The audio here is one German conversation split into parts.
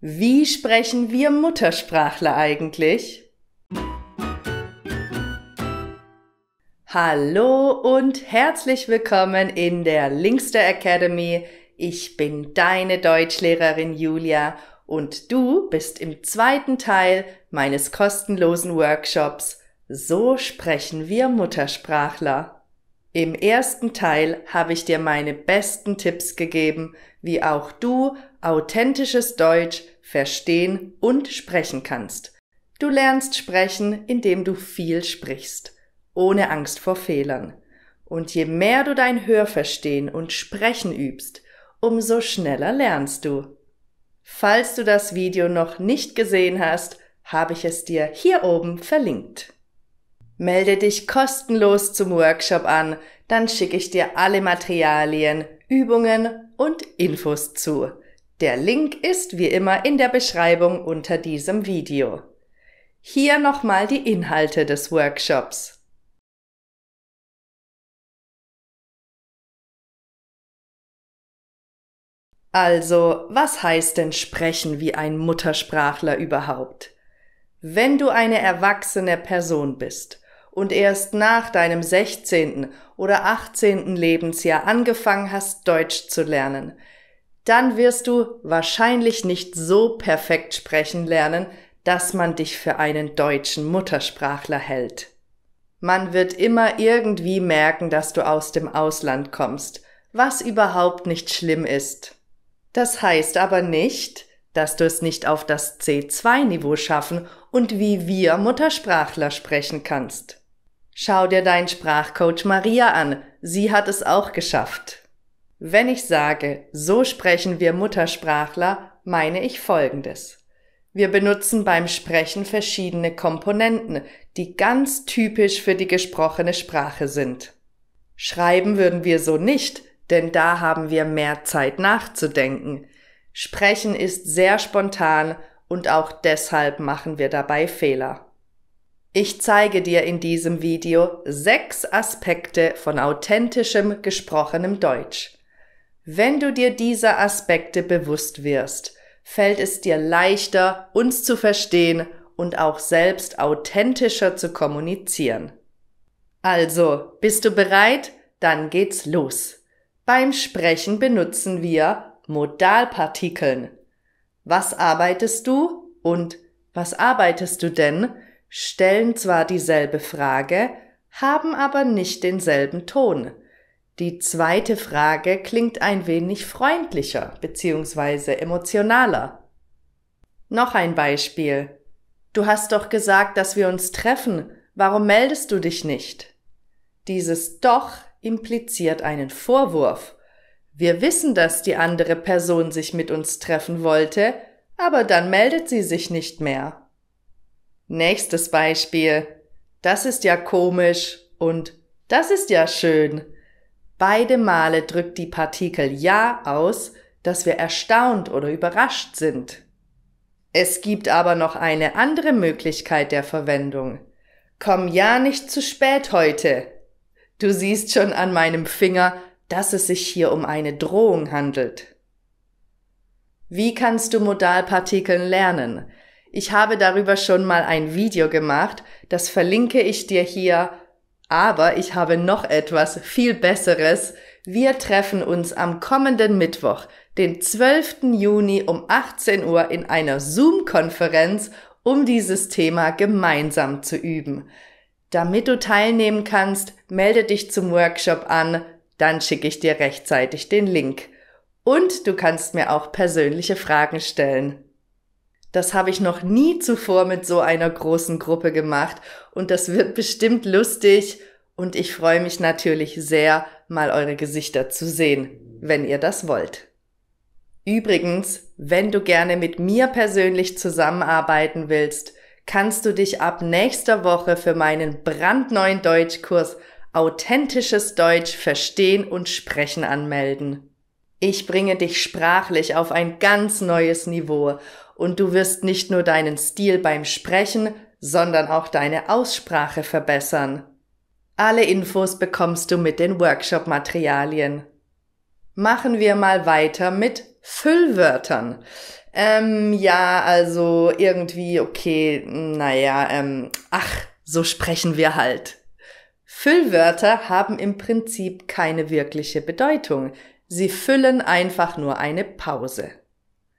Wie sprechen wir Muttersprachler eigentlich? Hallo und herzlich willkommen in der Linkster Academy. Ich bin deine Deutschlehrerin Julia und du bist im zweiten Teil meines kostenlosen Workshops So sprechen wir Muttersprachler. Im ersten Teil habe ich dir meine besten Tipps gegeben, wie auch du authentisches Deutsch verstehen und sprechen kannst. Du lernst sprechen, indem du viel sprichst, ohne Angst vor Fehlern. Und je mehr du dein Hörverstehen und Sprechen übst, umso schneller lernst du. Falls du das Video noch nicht gesehen hast, habe ich es dir hier oben verlinkt. Melde dich kostenlos zum Workshop an, dann schicke ich dir alle Materialien, Übungen und Infos zu. Der Link ist wie immer in der Beschreibung unter diesem Video. Hier nochmal die Inhalte des Workshops. Also, was heißt denn sprechen wie ein Muttersprachler überhaupt? Wenn du eine erwachsene Person bist und erst nach deinem 16. oder 18. Lebensjahr angefangen hast, Deutsch zu lernen, dann wirst du wahrscheinlich nicht so perfekt sprechen lernen, dass man dich für einen deutschen Muttersprachler hält. Man wird immer irgendwie merken, dass du aus dem Ausland kommst, was überhaupt nicht schlimm ist. Das heißt aber nicht, dass du es nicht auf das C2-Niveau schaffen und wie wir Muttersprachler sprechen kannst. Schau dir deinen Sprachcoach Maria an, sie hat es auch geschafft. Wenn ich sage, so sprechen wir Muttersprachler, meine ich Folgendes. Wir benutzen beim Sprechen verschiedene Komponenten, die ganz typisch für die gesprochene Sprache sind. Schreiben würden wir so nicht, denn da haben wir mehr Zeit nachzudenken. Sprechen ist sehr spontan und auch deshalb machen wir dabei Fehler. Ich zeige dir in diesem Video 6 Aspekte von authentischem gesprochenem Deutsch. Wenn du dir dieser Aspekte bewusst wirst, fällt es dir leichter, uns zu verstehen und auch selbst authentischer zu kommunizieren. Also, bist du bereit? Dann geht's los. Beim Sprechen benutzen wir Modalpartikeln. Was arbeitest du und was arbeitest du denn? Stellen zwar dieselbe Frage, haben aber nicht denselben Ton. Die zweite Frage klingt ein wenig freundlicher bzw. emotionaler. Noch ein Beispiel. Du hast doch gesagt, dass wir uns treffen. Warum meldest du dich nicht? Dieses doch impliziert einen Vorwurf. Wir wissen, dass die andere Person sich mit uns treffen wollte, aber dann meldet sie sich nicht mehr. Nächstes Beispiel. Das ist ja komisch und das ist ja schön. Beide Male drückt die Partikel ja aus, dass wir erstaunt oder überrascht sind. Es gibt aber noch eine andere Möglichkeit der Verwendung. Komm ja nicht zu spät heute. Du siehst schon an meinem Finger, dass es sich hier um eine Drohung handelt. Wie kannst du Modalpartikeln lernen? Ich habe darüber schon mal ein Video gemacht, das verlinke ich dir hier. Aber ich habe noch etwas viel Besseres. Wir treffen uns am kommenden Mittwoch, den 12. Juni um 18 Uhr in einer Zoom-Konferenz, um dieses Thema gemeinsam zu üben. Damit du teilnehmen kannst, melde dich zum Workshop an, dann schicke ich dir rechtzeitig den Link. Und du kannst mir auch persönliche Fragen stellen. Das habe ich noch nie zuvor mit so einer großen Gruppe gemacht und das wird bestimmt lustig und ich freue mich natürlich sehr, mal eure Gesichter zu sehen, wenn ihr das wollt. Übrigens, wenn du gerne mit mir persönlich zusammenarbeiten willst, kannst du dich ab nächster Woche für meinen brandneuen Deutschkurs Authentisches Deutsch verstehen und sprechen anmelden. Ich bringe dich sprachlich auf ein ganz neues Niveau und du wirst nicht nur deinen Stil beim Sprechen, sondern auch deine Aussprache verbessern. Alle Infos bekommst du mit den Workshop-Materialien. Machen wir mal weiter mit Füllwörtern. Ja, also irgendwie, okay, so sprechen wir halt. Füllwörter haben im Prinzip keine wirkliche Bedeutung. Sie füllen einfach nur eine Pause.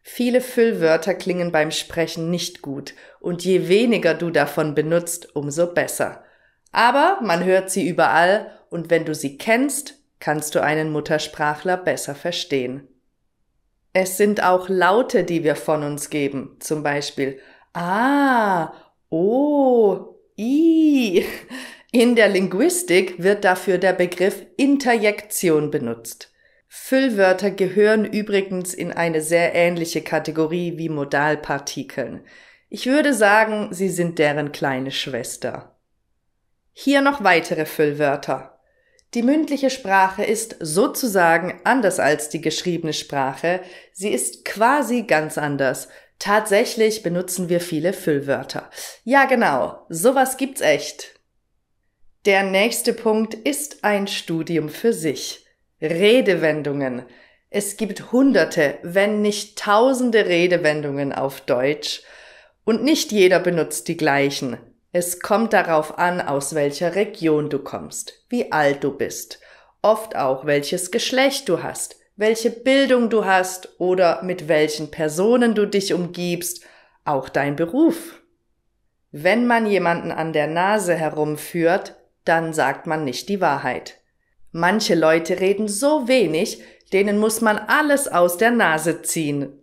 Viele Füllwörter klingen beim Sprechen nicht gut und je weniger du davon benutzt, umso besser. Aber man hört sie überall und wenn du sie kennst, kannst du einen Muttersprachler besser verstehen. Es sind auch Laute, die wir von uns geben, zum Beispiel O, I. In der Linguistik wird dafür der Begriff Interjektion benutzt. Füllwörter gehören übrigens in eine sehr ähnliche Kategorie wie Modalpartikeln. Ich würde sagen, sie sind deren kleine Schwester. Hier noch weitere Füllwörter. Die mündliche Sprache ist sozusagen anders als die geschriebene Sprache. Sie ist quasi ganz anders. Tatsächlich benutzen wir viele Füllwörter. Ja, genau, sowas gibt's echt. Der nächste Punkt ist ein Studium für sich. Redewendungen. Es gibt Hunderte, wenn nicht Tausende Redewendungen auf Deutsch. Und nicht jeder benutzt die gleichen. Es kommt darauf an, aus welcher Region du kommst, wie alt du bist, oft auch welches Geschlecht du hast, welche Bildung du hast oder mit welchen Personen du dich umgibst, auch dein Beruf. Wenn man jemanden an der Nase herumführt, dann sagt man nicht die Wahrheit. Manche Leute reden so wenig, denen muss man alles aus der Nase ziehen.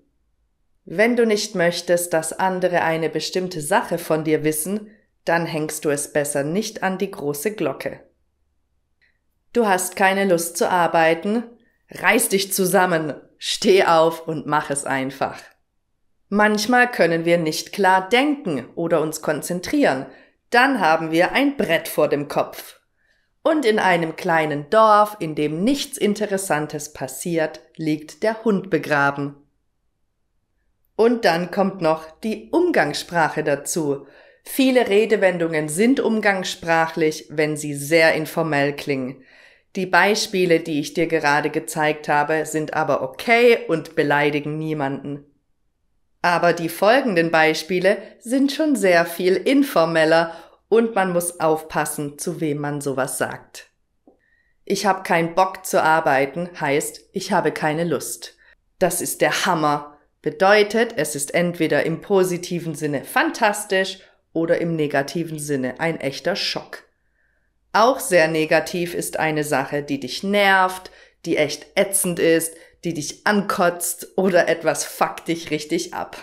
Wenn du nicht möchtest, dass andere eine bestimmte Sache von dir wissen, dann hängst du es besser nicht an die große Glocke. Du hast keine Lust zu arbeiten? Reiß dich zusammen, steh auf und mach es einfach. Manchmal können wir nicht klar denken oder uns konzentrieren, dann haben wir ein Brett vor dem Kopf. Und in einem kleinen Dorf, in dem nichts Interessantes passiert, liegt der Hund begraben. Und dann kommt noch die Umgangssprache dazu. Viele Redewendungen sind umgangssprachlich, wenn sie sehr informell klingen. Die Beispiele, die ich dir gerade gezeigt habe, sind aber okay und beleidigen niemanden. Aber die folgenden Beispiele sind schon sehr viel informeller und man muss aufpassen, zu wem man sowas sagt. Ich habe keinen Bock zu arbeiten heißt, ich habe keine Lust. Das ist der Hammer. Bedeutet, es ist entweder im positiven Sinne fantastisch oder im negativen Sinne ein echter Schock. Auch sehr negativ ist eine Sache, die dich nervt, die echt ätzend ist, die dich ankotzt oder etwas fuckt dich richtig ab.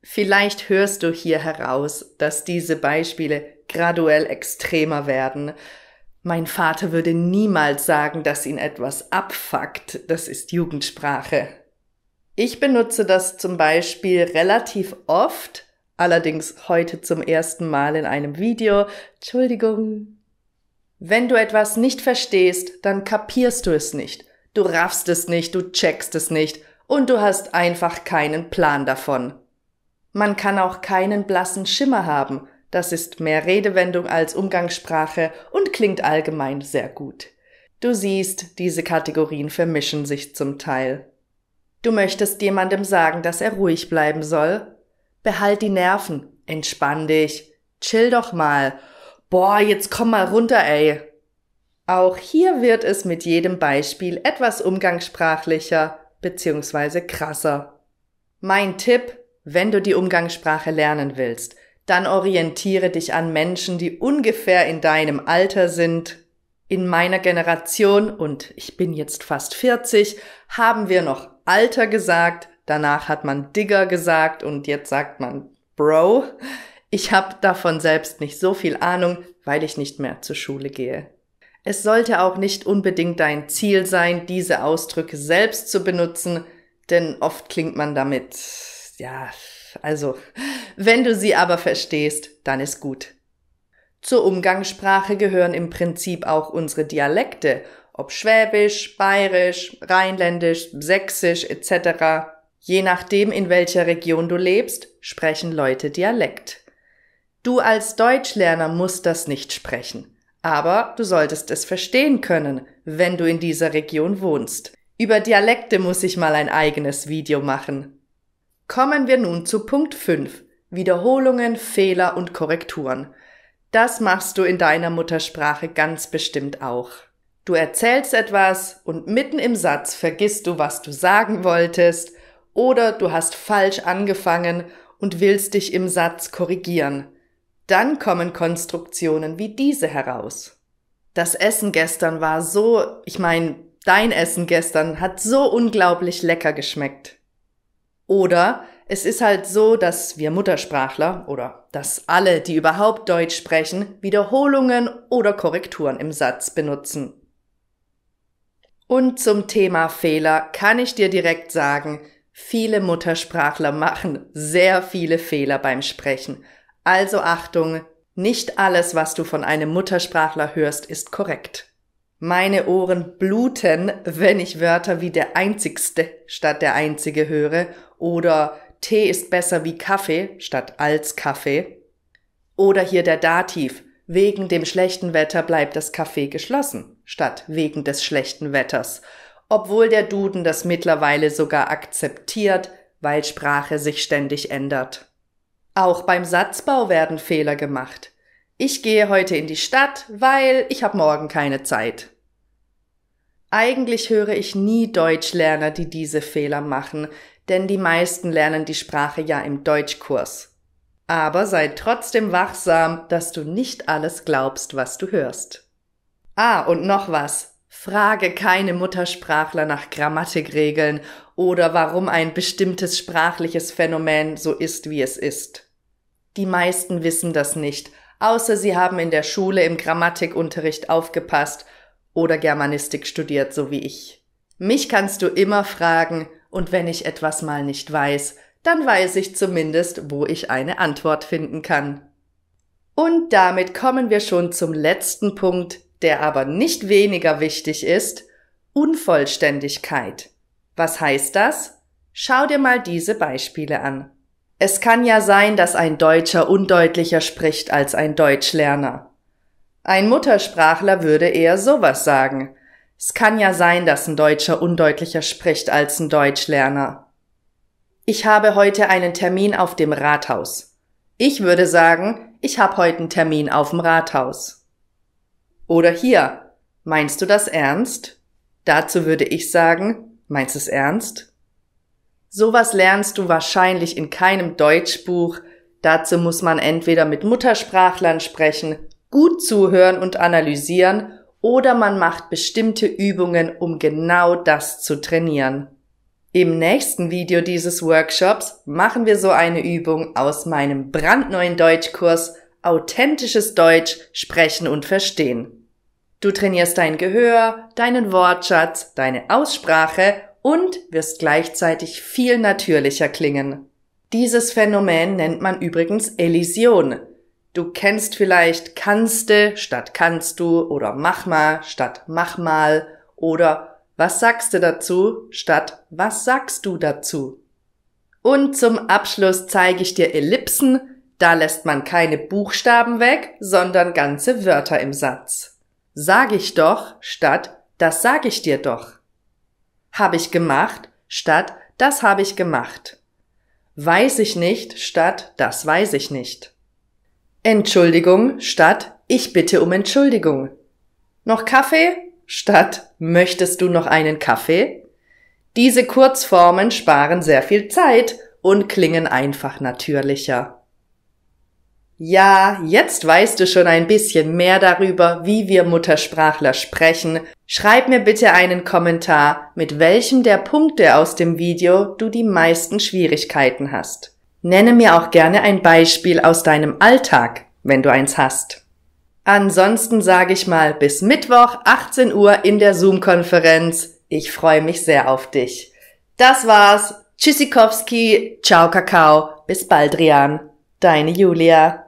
Vielleicht hörst du hier heraus, dass diese Beispiele graduell extremer werden. Mein Vater würde niemals sagen, dass ihn etwas abfuckt. Das ist Jugendsprache. Ich benutze das zum Beispiel relativ oft, allerdings heute zum ersten Mal in einem Video. Entschuldigung. Wenn du etwas nicht verstehst, dann kapierst du es nicht. Du raffst es nicht, du checkst es nicht und du hast einfach keinen Plan davon. Man kann auch keinen blassen Schimmer haben. Das ist mehr Redewendung als Umgangssprache und klingt allgemein sehr gut. Du siehst, diese Kategorien vermischen sich zum Teil. Du möchtest jemandem sagen, dass er ruhig bleiben soll? Behalt die Nerven, entspann dich, chill doch mal. Boah, jetzt komm mal runter, ey. Auch hier wird es mit jedem Beispiel etwas umgangssprachlicher bzw. krasser. Mein Tipp, wenn du die Umgangssprache lernen willst, dann orientiere dich an Menschen, die ungefähr in deinem Alter sind. In meiner Generation, und ich bin jetzt fast 40, haben wir noch Alter gesagt, danach hat man Digger gesagt und jetzt sagt man Bro. Ich habe davon selbst nicht so viel Ahnung, weil ich nicht mehr zur Schule gehe. Es sollte auch nicht unbedingt dein Ziel sein, diese Ausdrücke selbst zu benutzen, denn oft klingt man damit, wenn du sie aber verstehst, dann ist gut. Zur Umgangssprache gehören im Prinzip auch unsere Dialekte, ob Schwäbisch, Bayerisch, Rheinländisch, Sächsisch etc. Je nachdem, in welcher Region du lebst, sprechen Leute Dialekt. Du als Deutschlerner musst das nicht sprechen, aber du solltest es verstehen können, wenn du in dieser Region wohnst. Über Dialekte muss ich mal ein eigenes Video machen. Kommen wir nun zu Punkt 5. Wiederholungen, Fehler und Korrekturen. Das machst du in deiner Muttersprache ganz bestimmt auch. Du erzählst etwas und mitten im Satz vergisst du, was du sagen wolltest, oder du hast falsch angefangen und willst dich im Satz korrigieren. Dann kommen Konstruktionen wie diese heraus. Das Essen gestern war dein Essen gestern hat so unglaublich lecker geschmeckt. Oder es ist halt so, dass wir Muttersprachler oder dass alle, die überhaupt Deutsch sprechen, Wiederholungen oder Korrekturen im Satz benutzen. Und zum Thema Fehler kann ich dir direkt sagen, viele Muttersprachler machen sehr viele Fehler beim Sprechen. Also Achtung, nicht alles, was du von einem Muttersprachler hörst, ist korrekt. Meine Ohren bluten, wenn ich Wörter wie der Einzigste statt der Einzige höre oder Tee ist besser wie Kaffee statt als Kaffee oder hier der Dativ, wegen dem schlechten Wetter bleibt das Café geschlossen statt wegen des schlechten Wetters, obwohl der Duden das mittlerweile sogar akzeptiert, weil Sprache sich ständig ändert. Auch beim Satzbau werden Fehler gemacht. Ich gehe heute in die Stadt, weil ich habe morgen keine Zeit. Eigentlich höre ich nie Deutschlerner, die diese Fehler machen, denn die meisten lernen die Sprache ja im Deutschkurs. Aber sei trotzdem wachsam, dass du nicht alles glaubst, was du hörst. Und noch was. Frage keine Muttersprachler nach Grammatikregeln oder warum ein bestimmtes sprachliches Phänomen so ist, wie es ist. Die meisten wissen das nicht, außer sie haben in der Schule im Grammatikunterricht aufgepasst oder Germanistik studiert, so wie ich. Mich kannst du immer fragen und wenn ich etwas mal nicht weiß, dann weiß ich zumindest, wo ich eine Antwort finden kann. Und damit kommen wir schon zum letzten Punkt, der aber nicht weniger wichtig ist, Unvollständigkeit. Was heißt das? Schau dir mal diese Beispiele an. Es kann ja sein, dass ein Deutscher undeutlicher spricht als ein Deutschlerner. Ein Muttersprachler würde eher sowas sagen. Es kann ja sein, dass ein Deutscher undeutlicher spricht als ein Deutschlerner. Ich habe heute einen Termin auf dem Rathaus. Ich würde sagen, ich habe heute einen Termin auf dem Rathaus. Oder hier, meinst du das ernst? Dazu würde ich sagen, meinst du es ernst? Sowas lernst du wahrscheinlich in keinem Deutschbuch. Dazu muss man entweder mit Muttersprachlern sprechen, gut zuhören und analysieren, oder man macht bestimmte Übungen, um genau das zu trainieren. Im nächsten Video dieses Workshops machen wir so eine Übung aus meinem brandneuen Deutschkurs Authentisches Deutsch sprechen und verstehen. Du trainierst dein Gehör, deinen Wortschatz, deine Aussprache und wirst gleichzeitig viel natürlicher klingen. Dieses Phänomen nennt man übrigens Elision. Du kennst vielleicht kannste statt kannst du oder mach mal statt mach mal oder was sagst du dazu statt was sagst du dazu. Und zum Abschluss zeige ich dir Ellipsen, da lässt man keine Buchstaben weg, sondern ganze Wörter im Satz. Sag ich doch statt das sag ich dir doch. Hab ich gemacht statt das habe ich gemacht. Weiß ich nicht statt das weiß ich nicht. Entschuldigung statt ich bitte um Entschuldigung. Noch Kaffee statt möchtest du noch einen Kaffee? Diese Kurzformen sparen sehr viel Zeit und klingen einfach natürlicher. Ja, jetzt weißt du schon ein bisschen mehr darüber, wie wir Muttersprachler sprechen. Schreib mir bitte einen Kommentar, mit welchem der Punkte aus dem Video du die meisten Schwierigkeiten hast. Nenne mir auch gerne ein Beispiel aus deinem Alltag, wenn du eins hast. Ansonsten sage ich mal bis Mittwoch, 18 Uhr in der Zoom-Konferenz. Ich freue mich sehr auf dich. Das war's. Tschüssikowski, ciao Kakao, bis bald Rian. Deine Julia.